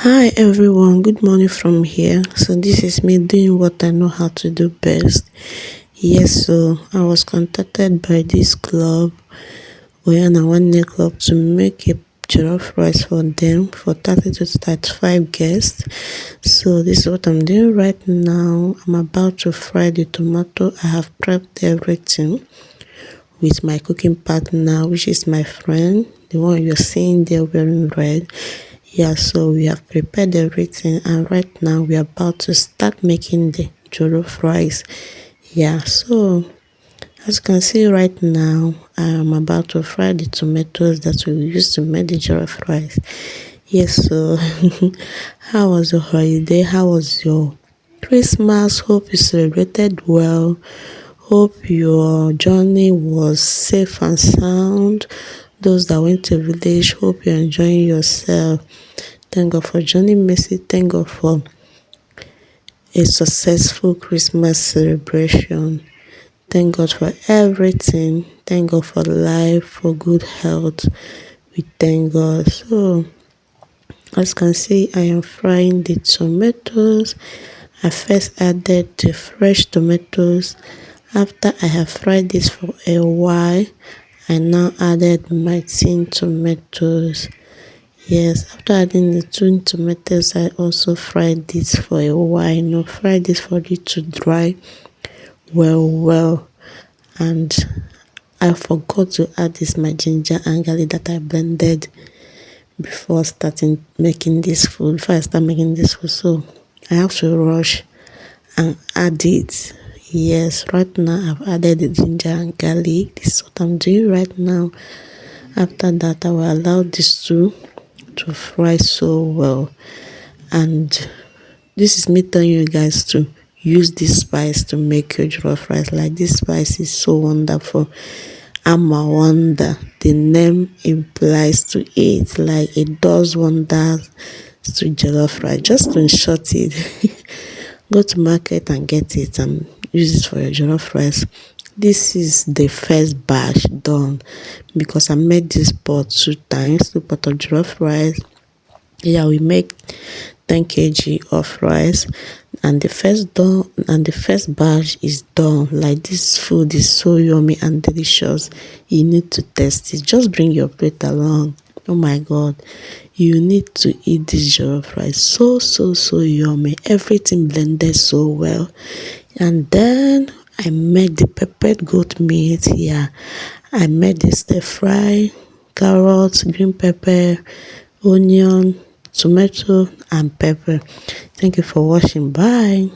Hi everyone, good morning from here. So this is me doing what I know how to do best. Yes, so I was contacted by this club, Oyana One Day Club, to make a jollof rice for them for 30 to 35 guests. So this is what I'm doing right now. I'm about to fry the tomato. I have prepped everything with my cooking partner, which is my friend, the one you're seeing there wearing red. Yeah, so we have prepared everything, and right now we're about to start making the jollof rice. Yeah, so as you can see right now, I'm about to fry the tomatoes that we will use to make the jollof rice. Yes, so how was your holiday? How was your Christmas? Hope you celebrated well. Hope your journey was safe and sound. Those that went to village, hope you're enjoying yourself. Thank God for Johnny Mercy. Thank God for a successful Christmas celebration. Thank God for everything. Thank God for life, for good health. We thank God. So, as you can see, I am frying the tomatoes. I first added the fresh tomatoes. After I have fried this for a while, I now added my tin tomatoes. Yes, after adding the tin tomatoes, I also fried this for a while. Fried this for it to dry well. And I forgot to add this my ginger and garlic that I blended before starting making this food. Before I start making this food, so I have to rush and add it. Yes, right now I've added the ginger and garlic. This is what I'm doing right now. After that, I will allow these two to fry so well. And this is me telling you guys to use this spice to make your jollof rice. Like, this spice is so wonderful. I'm a wonder. The name implies to it. Like, it does wonders to jollof rice. Just to short it, go to market and get it and use it for your jollof rice. This is the first batch done because I made this pot 2 times, 2 pots of jollof rice. Yeah, we make 10 kg of rice, and the first batch is done. Like, this food is so yummy and delicious. You need to taste it. Just bring your plate along. Oh my god, you need to eat this jollof rice. So yummy. Everything blended so well. And then I made the peppered goat meat. Yeah, I made the stir fry, carrots, green pepper, onion, tomato and pepper. Thank you for watching. Bye.